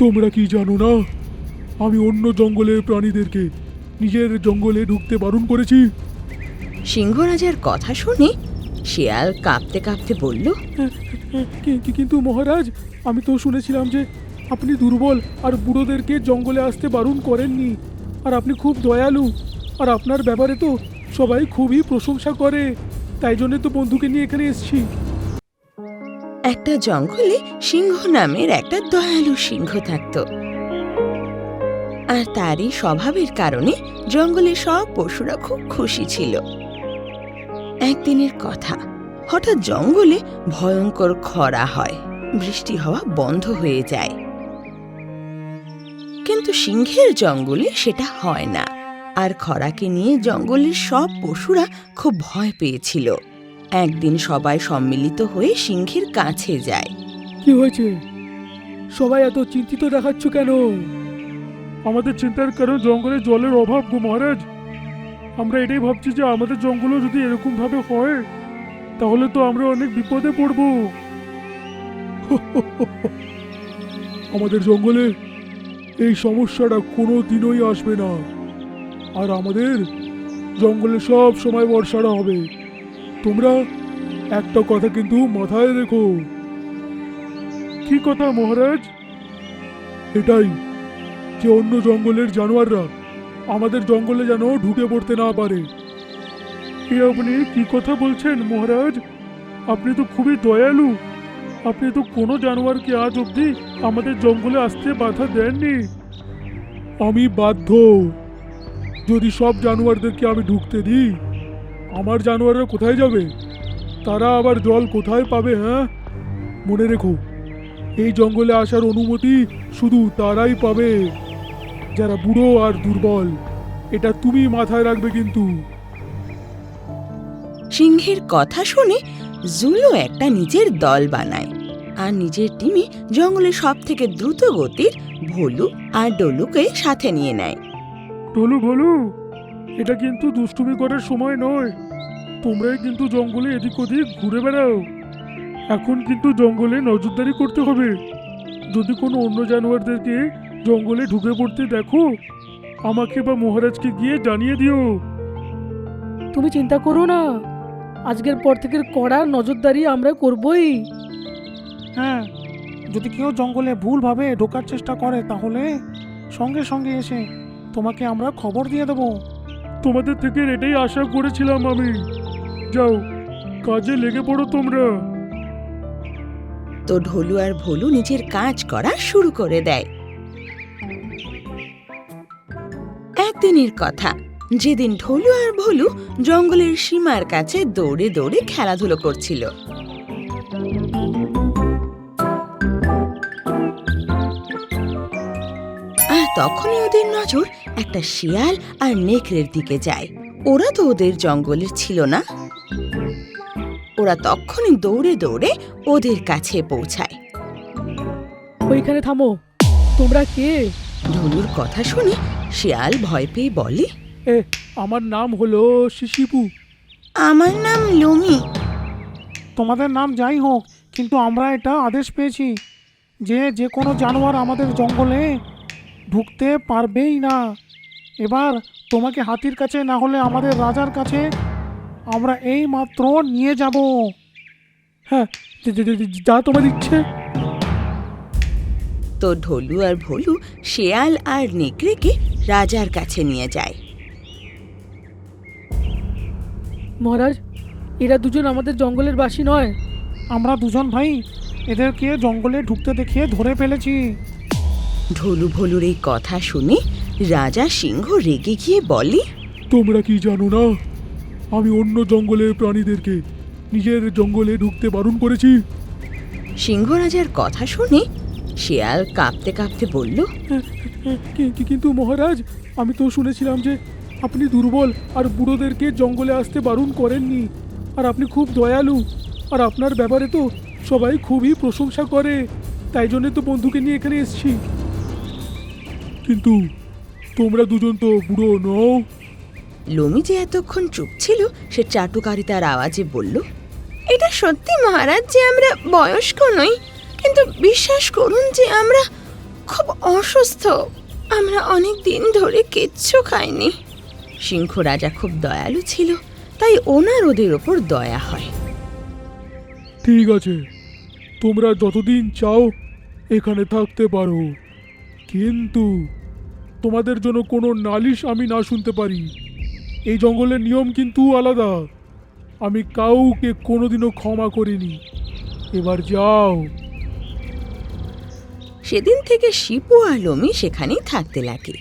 তোমরা কি জানো না আমি অন্য জঙ্গলের প্রাণীদেরকে নিজের জঙ্গলে ঢুকতে বারণ করেছি? সিংহ রাজার কথা শুনে শিয়াল কাঁপতে কাঁপতে বলল, কিন্তু মহারাজ, আমি তো শুনেছিলাম যে আপনি দুর্বল আর বুড়োদেরকে জঙ্গলে আসতে বারণ করেননি, আর আপনি খুব দয়ালু, আর আপনার ব্যাপারে তো সবাই খুবই প্রশংসা করে, তাই জন্য তো বন্ধুকে নিয়ে এখানে এসেছি। একটা জঙ্গলে সিংহ নামের একটা দয়ালু সিংহ থাকত, আর তারই স্বভাবের কারণে জঙ্গলে সব পশুরা খুব খুশি ছিল। একদিনের কথা, হঠাৎ জঙ্গলে ভয়ঙ্কর খরা হয়, বৃষ্টি হওয়া বন্ধ হয়ে যায়। কিন্তু সিংহের জঙ্গলে সেটা হয় না, আর খরাকে নিয়ে জঙ্গলের সব পশুরা খুব ভয় পেয়েছিল। একদিন সবাই সম্মিলিত হয়ে সিংহের কাছে যায়। কি হয়েছে? সবাই এত চিন্তিত দেখাচ্ছ কেন? আমাদের চিন্তার কারণ জঙ্গলে জলের অভাব গো মহারাজ। আমরা এটাই ভাবছি যে আমাদের জঙ্গলও যদি এরকম ভাবে হয় তাহলে তো আমরা অনেক বিপদে পড়ব। আমাদের জঙ্গলে এই সমস্যাটা কোনো দিনই আসবে না, আর আমাদের জঙ্গলে সব সময় বর্ষাটা হবে। তোমরা একটা কথা কিন্তু মাথায় রেখো। কি কথা মহারাজ? এটাই যে অন্য জঙ্গলের জানোয়াররা আমাদের জঙ্গলে যেন ঢুকে পড়তে না পারে। আপনি কি কথা বলছেন মহারাজ? আপনি তো খুবই দয়ালু, আপনি তো কোনো জানোয়ারকে আজ অবধি আমাদের জঙ্গলে আসতে বাধা দেননি। আমি বাধ্য। যদি সব জানোয়ারদেরকে আমি ঢুকতে দিই, আমার জানোয়াররা কোথায় যাবে? তারা আবার জল কোথায় পাবে? হ্যাঁ, মনে রেখো, এই জঙ্গলে আসার অনুমতি শুধু তারাই পাবে যারা বুড়ো আর দুর্বল। এটা তুমি মাথায় রাখবে কিন্তু। সিংহের কথা শুনে জুলো একটা নিজের দল বানায়, আর নিজের টিমে জঙ্গলের সব থেকে দ্রুত গতির ভোলু আর ডলুকে সাথে নিয়ে নেয়। টলু ভলু, এটা কিন্তু দুষ্টুমি করার সময় নয়। তোমরাই কিন্তু জঙ্গলে এদিক ওদিক ঘুরে বেড়াও। এখন কিন্তু জঙ্গলে নজরদারি করতে হবে। যদি কোনো অন্য জানোয়ারদেরকে জঙ্গলে ঢুকে পড়তে দেখো, আমাকে বা মহারাজকে গিয়ে জানিয়ে দিও। তুমি চিন্তা করো না, আজকের পর থেকে কড়া নজরদারি আমরা করবই। হ্যাঁ, যদি কেউ জঙ্গলে ভুলভাবে ঢোকার চেষ্টা করে তাহলে সঙ্গে সঙ্গে এসে তোমাকে আমরা খবর দিয়ে দেব। তোমাদের থেকে এটাই আশা করেছিলাম আমি। যাও, কাজে লেগে পড়ো তোমরা। তো ঢোলু আর ভোলু নিজের কাজ করা শুরু করে দেয়। একদিনের কথা, যেদিন ঢোলু আর ভোলু জঙ্গলের সীমার কাছে দৌড়ে দৌড়ে খেলাধুলো করছিল। আর তখনই ওদের নজর একটা শিয়াল আর নেকড়ের দিকে যায়। ওরা তো ওদের জঙ্গলের ছিল না। ওরা তখনই দৌড়ে দৌড়ে ওদের কাছে পৌঁছায়। ওইখানে থামো, তোমরা কে? ঢোলুর কথা শুনে শিয়াল ভয় পেয়ে বলে, আমার নাম হলো শিশিপু। আমার নাম লুমি। তোমাদের নাম যাই হোক, কিন্তু আমরা এটা আদেশ পেয়েছি যে যে কোনো জানোয়ার আমাদের জঙ্গলে ঢুকতে পারবেই না। এবার তোমাকে হাতির কাছে না হলে আমাদের রাজার কাছে আমরা এই মাত্র নিয়ে যাব। হ্যাঁ, যা তোমার ইচ্ছে। তো ঢোলু আর ভোলু শিয়াল আর নেকড়েকে রাজার কাছে নিয়ে যায়। মহারাজ, এরা দুজন আমাদের জঙ্গলের বাসী নয়। আমরা দুজন ভাই এদেরকে জঙ্গলে ঢুকতে দেখিয়ে ধরে ফেলেছি। ঢোলু ভোলুর এই কথা শুনে রাজা সিংহ রেগে গিয়ে বলে, তোমরা কি জানো না আমি অন্য জঙ্গলের প্রাণীদেরকে নিজের জঙ্গলে ঢুকতে বারণ করেছি? সিংহ রাজার কথা শুনে শিয়াল কাঁপতে কাঁপতে বলল, কিন্তু মহারাজ, আমি তো শুনেছিলাম যে আপনি দুর্বল আর বুড়োদেরকে জঙ্গলে আসতে বারণ করেননি, আর আপনি খুব দয়ালু, আর আপনার ব্যাপারে তো সবাই খুবই প্রশংসা করে, তাই জন্য তো বন্ধুকে নিয়ে এখানে এসেছি। কিন্তু তোমরা দুজন তো বুড়ো নও। লুমি যে এতক্ষণ চুপ ছিল, সে চাটুকারিতার আওয়াজে বলল, এটা সত্যি মহারাজ যে আমরা বয়স্ক নই, কিন্তু বিশ্বাস করুন যে আমরা খুব অসুস্থ, আমরা অনেক দিন ধরে কিচ্ছু খাইনি। সিংহ রাজা খুব দয়ালু ছিল, তাই ওনার ওদের ওপর দয়া হয়। ঠিক আছে, তোমরা যতদিন চাও এখানে থাকতে পারো, কিন্তু তোমাদের জন্য কোনো নালিশ আমি না শুনতে পারি। এই জঙ্গলের নিয়ম কিন্তু আলাদা, আমি কাউকে কোনোদিনও ক্ষমা করিনি। এবার যাও। সেদিন থেকে শিপু আর লোমি সেখানেই থাকতে লাগে।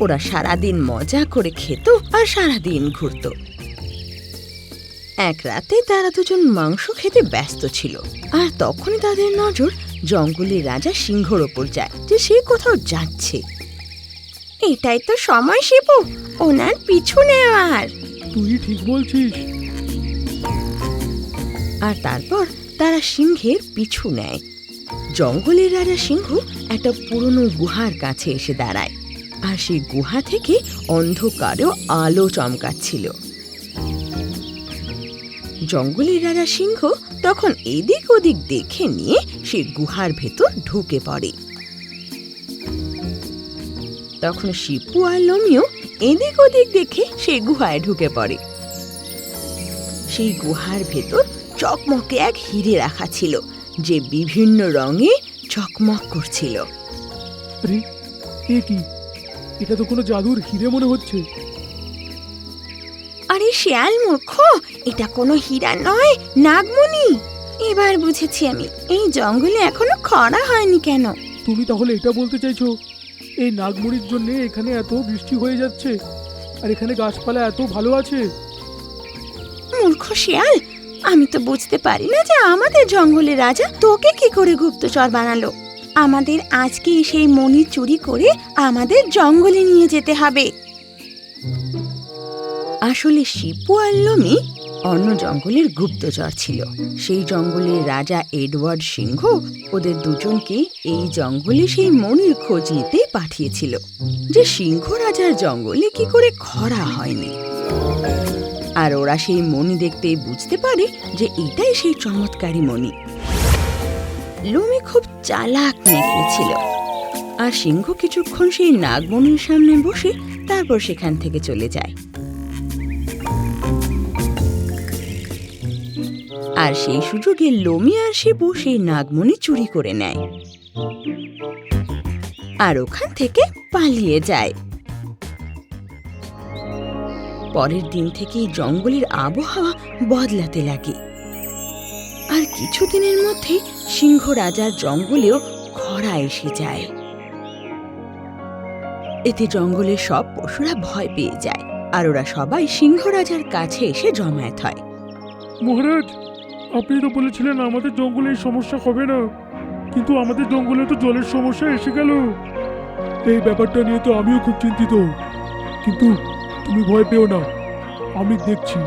ওরা সারাদিন মজা করে খেত আর সারাদিন ঘুরত। এক রাতে তারা দুজন মাংস খেতে ব্যস্ত ছিল, আর তখনই তাদের নজর জঙ্গলের রাজা সিংহর ওপর যায়, যে সে কোথাও যাচ্ছে। এটাই তো সময় শিপু, ওনার পিছু নেওয়ার। তুই ঠিক বলছিস। আর তারপর তারা সিংহের পিছু নেয়। জঙ্গলের রাজা সিংহ একটা পুরনো গুহার কাছে এসে দাঁড়ায়, আর সেই গুহা থেকে অন্ধকারেও আলো চমকাচ্ছিল। জঙ্গলের রাজা সিংহ তখন এদিক ওদিক দেখে নিয়ে সে গুহার ভেতর ঢুকে পড়ে। তখন শিপু আর লোমিও এদিক ওদিক দেখে সেই গুহায় ঢুকে পড়ে। সেই গুহার ভেতর চকমকে এক হিরে রাখা ছিল, যে বিভিন্ন রঙে চকমক করছিল। আরে এ কি, এটা তো কোনো জাদুর হিরে মনে হচ্ছে। আরে শিয়াল মূর্খ, এটা কোনো হীরা নয়, নাগমণি। এবার বুঝেছি আমি, এই জঙ্গলে এখনো খরা হয়নি কেন। তুমি তাহলে এটা বলতে চাইছো এই নাগমণির জন্য এখানে এত বৃষ্টি হয়ে যাচ্ছে, আর এখানে গাছপালা এত ভালো আছে? মূর্খ শিয়াল, আমি তো বুঝতে পারি না যে আমাদের জঙ্গলের রাজা তোকে কি করে গুপ্তচর বানালো। আমাদের আজকে সেই মণি চুরি করে আমাদের জঙ্গলে নিয়ে যেতে হবে। আসলে শিপু আর লোমি অন্য জঙ্গলের গুপ্তচর ছিল। সেই জঙ্গলের রাজা এডওয়ার্ড সিংহ ওদের দুজনকে এই জঙ্গলে সেই মণির খোঁজ নিতে পাঠিয়েছিল, যে সিংহ রাজার জঙ্গলে কি করে খরা হয়নি। আর ওরা সেই মণি দেখতে বুঝতে পারে যে এটাই সেই চমৎকারী মণি। লোমি খুব চালাক নেকড়ে ছিল, আর সিংহ কিছুক্ষণ সেই নাগমণির সামনে বসে তারপর সেখান থেকে চলে যায়। আর সেই সুযোগে লোমি আর শিপু সেই নাগমণি চুরি করে নেয়, আর ওখান থেকে পালিয়ে যায়। পরের দিন থেকেই জঙ্গলের আবহাওয়া বদলাতে লাগে, আর কিছুদিনের মধ্যে সিংহ রাজার জঙ্গলেও খরা এসে যায়। এতে জঙ্গলের সব পশুরা ভয় পেয়ে যায়, আর ওরা সবাই সিংহ রাজার কাছে এসে জমায়েত হয়। মহারাজ, আপনি তো বলেছিলেন আমাদের জঙ্গলে এই সমস্যা হবে না, কিন্তু আমাদের জঙ্গলে তো জলের সমস্যা এসে গেল। এই ব্যাপারটা নিয়ে তো আমিও খুব চিন্তিত, কিন্তু তুমি ভয় পেও না, আমি দেখছি,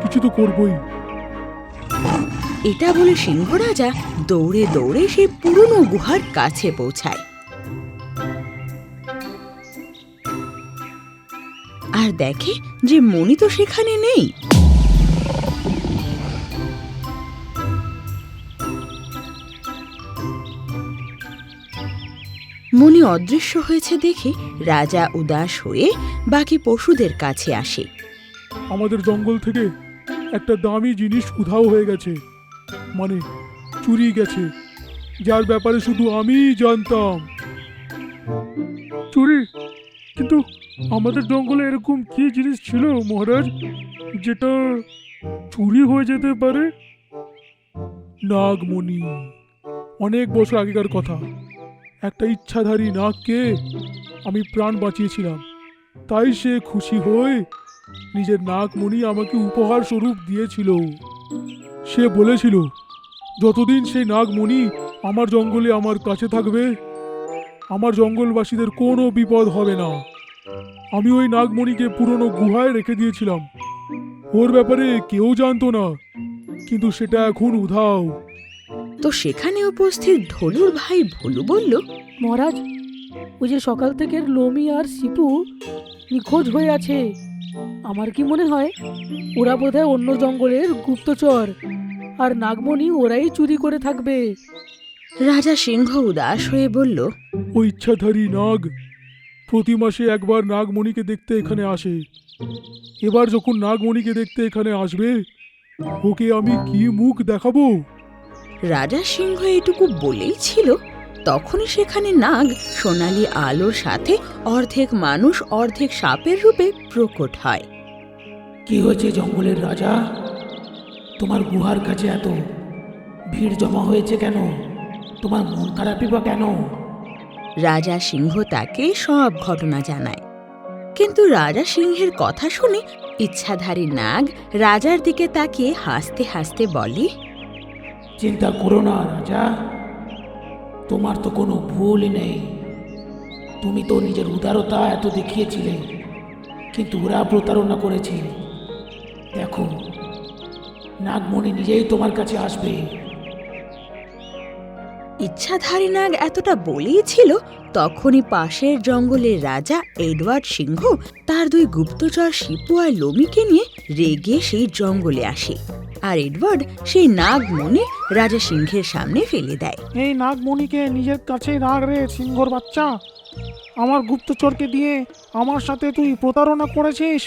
কিছু তো করবই। এটা বলে সিংহ রাজা দৌড়ে দৌড়ে সেই পুরনো গুহার কাছে পৌঁছায়, আর দেখে যে মণি তো সেখানে নেই। মণি অদৃশ্য হয়েছে দেখে রাজা উদাস হয়ে বাকি পশুদের কাছে আসে। আমাদের জঙ্গল থেকে একটা দামি জিনিস উধাও হয়ে গেছে, মানে চুরি গেছে, যার ব্যাপারে শুধু আমিই জানতাম। চুরি? কিন্তু আমাদের জঙ্গলে এরকম কি জিনিস ছিল মহারাজ যেটা চুরি হয়ে যেতে পারে? নাগমণি। অনেক বছর আগেকার কথা, একটা ইচ্ছাধারী নাগকে আমি প্রাণ বাঁচিয়েছিলাম, তাই সে খুশি হয়ে নিজের নাগমণি আমাকে উপহার স্বরূপ দিয়েছিল। সে বলেছিল যতদিন সেই নাগমণি আমার জঙ্গলে আমার কাছে থাকবে, আমার জঙ্গলবাসীদের কোনো বিপদ হবে না। আমি ওই নাগমণিকে পুরনো গুহায় রেখে দিয়েছিলাম, ওর ব্যাপারে কেউ জানতো না, কিন্তু সেটা এখন উধাও। তো সেখানে উপস্থিত ঢোলুর ভাই ভোলু বলল, মহারাজ, ওই যে সকাল থেকে লোমি আর শিপু নিখোঁজ হয়ে আছে, আমার কি মনে হয় ওরা বোধহয় অন্য জঙ্গলের গুপ্তচর, আর নাগমণি ওরাই চুরি করে থাকবে। রাজা সিংহ উদাস হয়ে বলল, ওই ইচ্ছাধারী নাগ প্রতি মাসে একবার নাগমণিকে দেখতে এখানে আসে। এবার যখন নাগমণিকে দেখতে এখানে আসবে, ওকে আমি কি মুখ দেখাবো? রাজা সিংহ এটুকু বলেই ছিল, তখনই সেখানে নাগ সোনালী আলোর সাথে অর্ধেক মানুষ অর্ধেক সাপের রূপে প্রকট হয়। কি হয়েছে জঙ্গলের রাজা? তোমার গুহার কাছে এত ভিড় জমা হয়েছে কেন? তোমার মন খারাপই বা কেন? রাজা সিংহ তাকে সব ঘটনা জানায়, কিন্তু রাজা সিংহের কথা শুনে ইচ্ছাধারী নাগ রাজার দিকে তাকিয়ে হাসতে হাসতে বলে, চিন্তা করো না রাজা, তোমার তো কোনো ভুলই নেই। তুমি তো নিজের উদারতা এত দেখিয়েছিলে, কিন্তু ওরা প্রতারণা করেছে। দেখো, নাগমণি নিজেই তোমার কাছে আসবে। ইচ্ছাধারী নাগ এতটা বলেই ছিল, তখনই পাশের জঙ্গলের রাজা এডওয়ার্ড সিংহ তার দুই গুপ্তচর শিপু আর লোমিকে নিয়ে রেগে সেই জঙ্গলে আসে, আর এডওয়ার্ড সেই নাগমণি রাজা সিংহের সামনে ফেলে দেয়। এই নাগমণিকে নিজের কাছেই রাখ রে সিংহর বাচ্চা। আমার গুপ্তচরকে দিয়ে আমার সাথে তুই প্রতারণা করেছিস।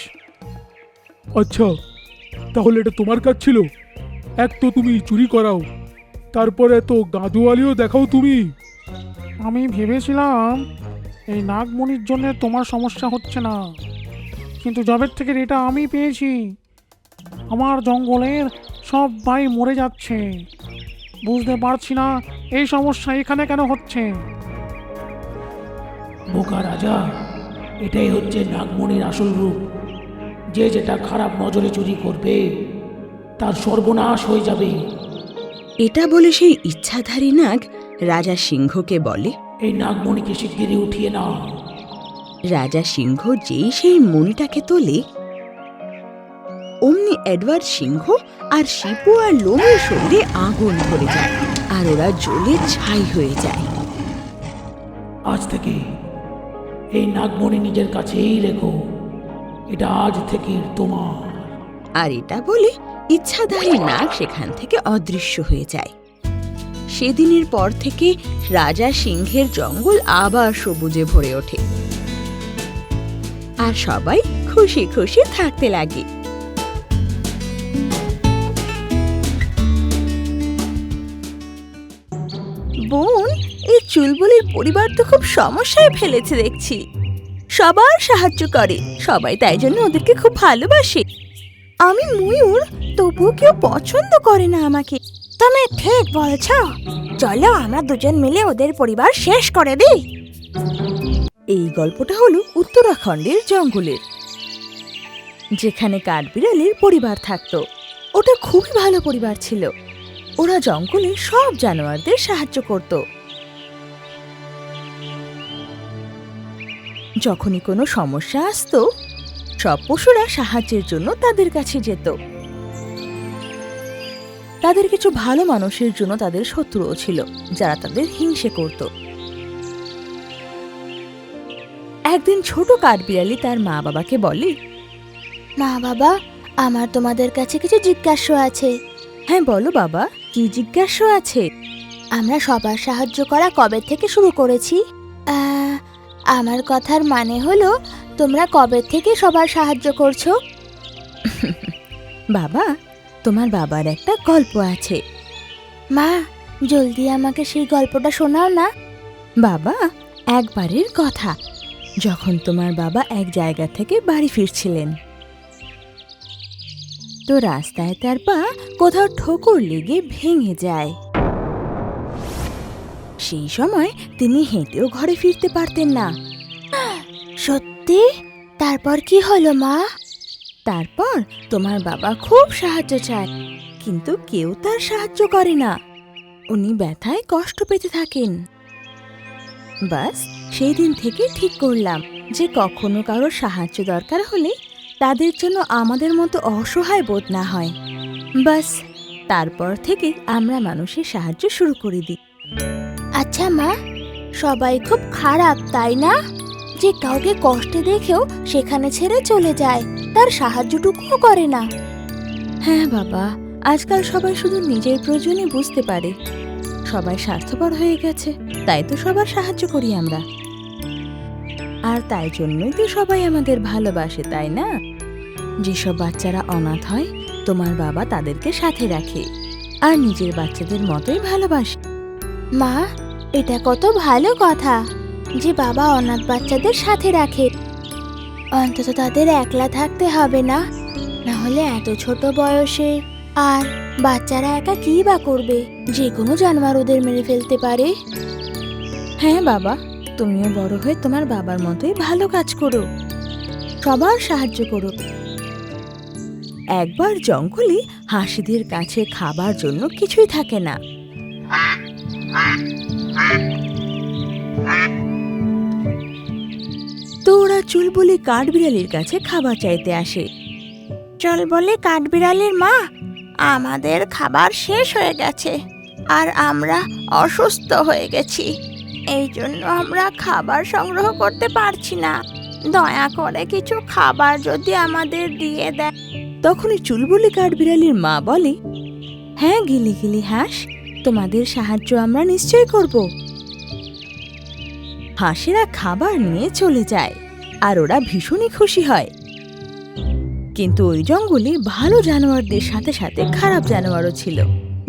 আচ্ছা, তাহলে এটা তোমার কাজ ছিল? এক তো তুমি চুরি করাও, তারপর এত গাদোয়ালিও দেখাও তুমি। আমি ভেবেছিলাম এই নাগমণির জন্য তোমার সমস্যা হচ্ছে না, কিন্তু জবের থেকে এটা আমি পেয়েছি। আমার জঙ্গলের সব ভাই মরে যাচ্ছে, বুঝতে পারছি না এই সমস্যা এখানে কেন হচ্ছে। বোকা রাজা, এটাই হচ্ছে নাগমণির আসল রূপ। যে যেটা খারাপ নজরে চুরি করবে, তার সর্বনাশ হয়ে যাবে। এটা বলে সেই ইচ্ছাধারী নাগ রাজা সিংহকে বলে, এই নাগমণিকে শিগগিরই উঠিয়ে নাও। রাজা সিংহ যেই সেই মণিটাকে তোলে, অমনি এডওয়ার্ড সিংহ আর শিপু আর লোমের শরীরে আগুন ধরে যায়, আর ওরা জ্বলে ছাই হয়ে যায়। আজ থেকে এই নাগমণি নিজের কাছেই রেখো, এটা আজ থেকে তোমার। আর এটা বলে ইচ্ছাধারী নাগ সেখান থেকে অদৃশ্য হয়ে যায়। সেদিনের পর থেকে রাজা সিংহের জঙ্গল আবার সবুজে ভরে ওঠে, আর সবাই খুশি খুশি থাকতে লাগে। বোন, এই চুলবুলির পরিবার তো খুব সমস্যায় ফেলেছে দেখছি। সবার সাহায্য করে, সবাই তাই জন্য ওদেরকে খুব ভালোবাসে। আমি ময়ূর, তবুও কেউ পছন্দ করে না আমাকে। তুমি ঠিক বলছ, চলো আমরা দুজন মিলে ওদের পরিবার শেষ করে দিই। এই গল্পটা হলো উত্তরাখণ্ডের জঙ্গলের, যেখানে কাঠবিড়ালির পরিবার থাকতো। ওটা খুবই ভালো পরিবার ছিল। ওরা জঙ্গলে সব জানোয়ারদের সাহায্য করত। যখনই কোনো সমস্যা আসতো, সব পশুরা সাহায্যের জন্য তাদের কাছে যেত। তাদের কিছু ভালো মানুষের জন্য তাদের শত্রুও ছিল, যারা তাদের হিংসে করত। একদিন ছোট কাঠবিড়ালি তার মা বাবাকে বলে, মা বাবা, আমার তোমাদের কাছে কিছু জিজ্ঞাসা আছে। হ্যাঁ বলো বাবা, কি জিজ্ঞাসা আছে? আমরা সবার সাহায্য করা কবে থেকে শুরু করেছি? আমার কথার মানে হলো, তোমরা কবে থেকে সবার সাহায্য করছো? বাবা, তোমার বাবার একটা গল্প আছে। মা, জলদি আমাকে সেই গল্পটা শোনাও না। বাবা, একবারের কথা, যখন তোমার বাবা এক জায়গা থেকে বাড়ি ফিরছিলেন, তো রাস্তায় তার পা কোথাও ঠোকর লেগে ভেঙে যায়। সেই সময় তিনি হেঁটেও ঘরে ফিরতে পারতেন না। সত্যি? তারপর কি হলো মা? তারপর তোমার বাবা খুব সাহায্য চায়, কিন্তু কেউ তার সাহায্য করে না। উনি ব্যথায় কষ্ট পেতে থাকেন। বাস সেই দিন থেকে ঠিক করলাম যে কখনো কারো সাহায্য দরকার হলে তাদের জন্য আমাদের মতো অসহায় বোধ না হয়। বাস তারপর থেকে আমরা মানুষের সাহায্য শুরু করে দিই। আচ্ছা মা, সবাই খুব খারাপ তাই না? যে কাউকে কষ্টে দেখেও সেখানে ছেড়ে চলে যায়, তার সাহায্যটুকুও করে না। হ্যাঁ বাবা, আজকাল সবাই শুধু নিজের প্রয়োজনই বুঝতে পারে, সবাই স্বার্থপর হয়ে গেছে, তাই তো সবার সাহায্য করি আমরা। আর তাই জন্যই তো সবাই আমাদের ভালোবাসে, তাই না? যেসব বাচ্চারা অনাথ হয় তোমার বাবা তাদেরকে সাথে রাখে আর নিজের বাচ্চাদের মতোই ভালোবাসে। মা, এটা কত ভালো কথা যে বাবা অনাথ বাচ্চাদের সাথে রাখে। অন্তত তাদের একলা থাকতে হবে না, না হলে এত ছোট বয়সে আর বাচ্চারা একা কি বা করবে? যে কোনো জানোয়ার ওদের মেরে ফেলতে পারে। হ্যাঁ বাবা, তুমিও বড় হয়ে তোমার বাবার মতোই ভালো কাজ করো, সবার সাহায্য করো। একবার জঙ্গলে হাসিদের কাছে খাবার জন্য কিছুই থাকে না। তো ওরা চুলবুলি কাঠবিড়ালির কাছে খাবার চাইতে আসে। চুলবুলি কাঠবিড়ালির মা, আমাদের খাবার শেষ হয়ে গেছে আর আমরা অসুস্থ হয়ে গেছি, এই জন্য আমরা খাবার সংগ্রহ করতে পারছি না। দয়া করে কিছু খাবার যদি আমাদের দিয়ে দেয়। তখনই চুলবুলি কাঠবিড়ালির মা বলে, হ্যাঁ গিলি গিলি হাঁস, তোমাদের সাহায্য আমরা নিশ্চয় করব। হাঁসেরা খাবার নিয়ে চলে যায় আর ওরা ভীষণই খুশি হয়। কিন্তু ওই জঙ্গলে ভালো জানোয়ারদের সাথে সাথে খারাপ জানোয়ারও ছিল,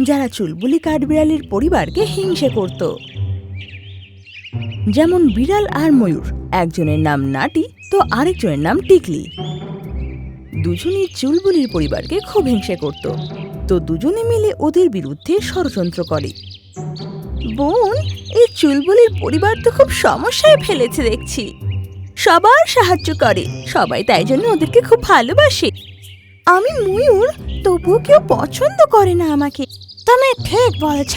যারা চুলবুলি কাঠবিড়ালির পরিবারকে হিংসে করত। যেমন বিড়াল আর ময়ূর, একজনের নাম নাটি তো আরেকজনের নাম টিকলি। দুজনই চুলবুলির পরিবারকে খুব হিংসে করত, তো দুজনে মিলে ওদের বিরুদ্ধে ষড়যন্ত্র করে। বোন, এই চুলবুলির পরিবার তো খুব সমস্যায় ফেলেছে দেখছি, সবার সাহায্য করে, সবাই তাই জন্য ওদেরকে খুব ভালোবাসে। আমি ময়ূর, তবুও কেউ পছন্দ করে না আমাকে। তুমি ঠিক বলছ,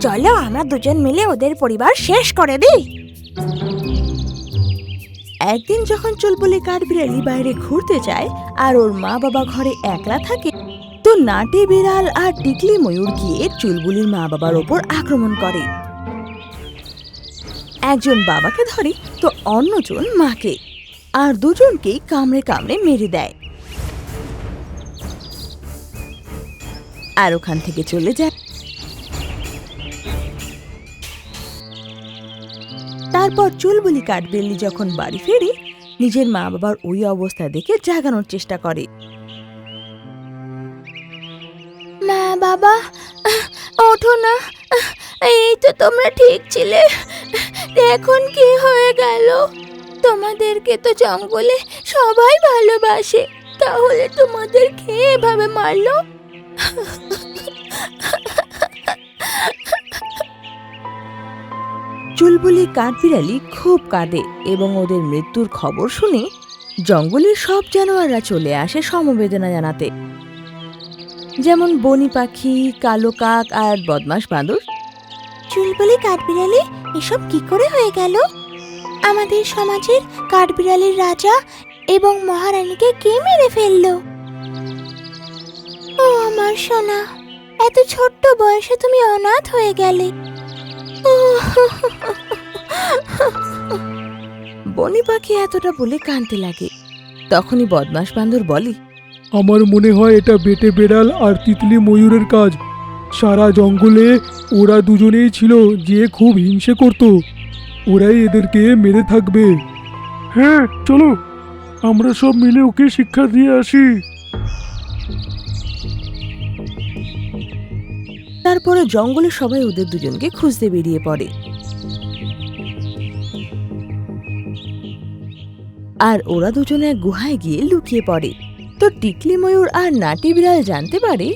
চলো আমরা দুজন মিলে ওদের পরিবার শেষ করে দিই। একদিন যখন চুলবুলি কাঠবিড়ালি বাইরে ঘুরতে যায় আর ওর মা বাবা ঘরে একলা থাকে, তো নাটি বিড়াল আর টিকলি ময়ূর গিয়ে চুলবুলির মা বাবার ওপর আক্রমণ করে। একজন বাবাকে ধরে তো অন্যজন মাকে, আর দুজনকেই কামড়ে কামড়ে মেরে দেয় আর ওখান থেকে চলে যায়। তারপর চুলবুলি কাঠবিড়ালি যখন বাড়ি ফেরে, নিজের মা বাবার ওই অবস্থা দেখে জাগানোর চেষ্টা করে। মা বাবা, ওঠো না, এই তো তোমরা ঠিক ছিলে, এখন কি হয়ে গেল? তোমাদেরকে তো জঙ্গলে সবাই ভালোবাসে, তাহলে তোমাদের কে এভাবে মারলো? চুলবুলি কাঠবিড়ালি খুব কাঁদে এবং ওদের মৃত্যুর খবর শুনে জঙ্গলের সব জানোয়াররা চলে আসে সমবেদনা জানাতে, যেমন বনি পাখি, কালো কাক আর বদমাশ বাঁদর। চুলবুলি কাঠবিড়ালি, এসব কি করে হয়ে গেল? আমাদের সমাজের কাঠবিড়ালির রাজা এবং মহারানীকে কে মেরে ফেললো? ও আমার সোনা, এত ছোট্ট বয়সে তুমি অনাথ হয়ে গেলে। বনি পাখি এতটা বলে কাঁদতে লাগে। তখনই বদমাশ বাঁদর বলে, আমার মনে হয় এটা বেটে বেড়াল আর তিতলি ময়ূরের কাজ। সারা জঙ্গলে ওরা দুজনেই ছিল যে খুব হিংসে করত, ওরাই এদেরকে মেরে থাকবে। হ্যাঁ চলো, আমরা সব মিলে ওকে শিক্ষা দিয়ে আসি। তারপরে জঙ্গলে সবাই ওদের দুজনকে খুঁজতে বেরিয়ে পড়ে। আর ওরা দুজনে এক গুহায় গিয়ে লুকিয়ে পড়ে। তো টিকলি ময়ূর আর নাটি বিড়াল জানতে পারে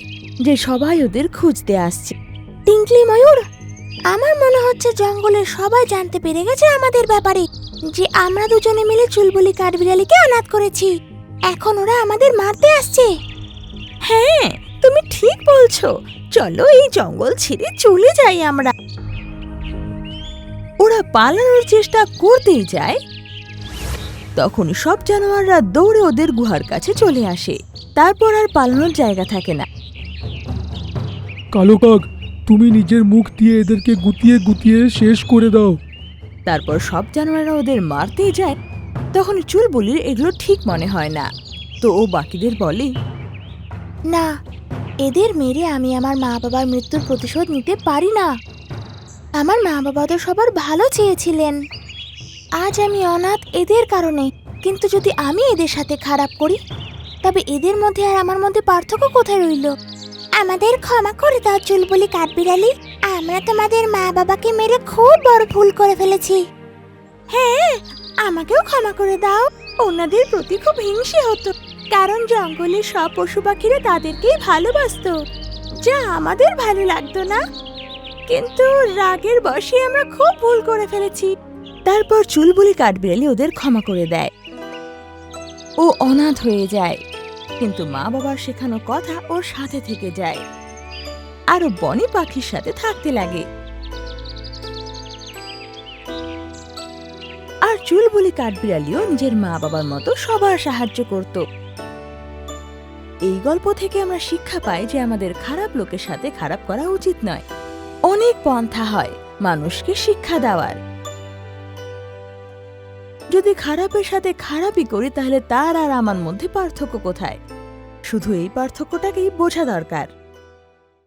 যে সবাই ওদের খুঁজতে আসছে। টিঙ্কলি ময়ূর, আমার মনে হচ্ছে জঙ্গলের সবাই জানতে পেরে গেছে আমাদের ব্যাপারে, যে আমরা দুজনে মিলে চুলবুলি কাঠবিড়ালিকে অনাথ করেছি। এখন ওরা আমাদের মারতে আসছে। হ্যাঁ, তুমি ঠিক বলছো, চলো এই জঙ্গল ছেড়ে চলে যাই আমরা। ওরা পালানোর চেষ্টা করতেই যায়, তখন সব জানোয়াররা দৌড়ে ওদের গুহার কাছে চলে আসে। তারপর আর পালানোর জায়গা থাকে না। কালো কাক, তুমি নিজের মুখ দিয়ে এদেরকে গুতিয়ে গুতিয়ে শেষ করে দাও। তারপর সব জানোয়াররা ওদের মারতেই যায়। তখন চুলবুলির এগুলো ঠিক মনে হয় না, তো ও বাকিদের বলে, না, এদের মেরে আমি আমার মা বাবার মৃত্যুর প্রতিশোধ নিতে পারি না। আমার মা বাবা তো সবার ভালো চেয়েছিলেন। আজ আমি অনাথ এদের কারণে, কিন্তু যদি আমি এদের সাথে খারাপ করি তবে এদের মধ্যে আর আমার মধ্যে পার্থক্য কোথায় রইল? আমাদের ক্ষমা করে দাও চুলবুলি কাঠবিড়ালি, আমরা তোমাদের মা বাবাকে মেরে খুব বড় ভুল করে ফেলেছি। হ্যাঁ, আমাকেও ক্ষমা করে দাও। ওনাদের প্রতি খুব হিংসে হতো, কারণ জঙ্গলের সব পশু পাখিরা তাদেরকেই ভালোবাসতো, যা আমাদের ভালো লাগতো না। কিন্তু রাগের বশে আমরা খুব ভুল করে ফেলেছি। তারপর চুলবুলি কাঠবিড়ালি ওদের ক্ষমা করে দেয়। ও অনাথ হয়ে যায়, কিন্তু মা বাবার শেখানো কথা ওর সাথে থেকে যায়, আর ও বনি পাখির সাথে থাকতে লাগে। আর চুলবুলি কাঠবিড়ালিও নিজের মা বাবার মতো সবার সাহায্য করত। এই গল্প থেকে আমরা শিক্ষা পাই যে আমাদের খারাপ লোকের সাথে খারাপ করা উচিত নয়। অনেক পন্থা হয় মানুষকে শিক্ষা দেওয়ার। যদি খারাপের সাথে খারাপই করি তাহলে তার আর আমার মধ্যে পার্থক্য কোথায়? শুধু এই পার্থক্যটাকেই বোঝা দরকার।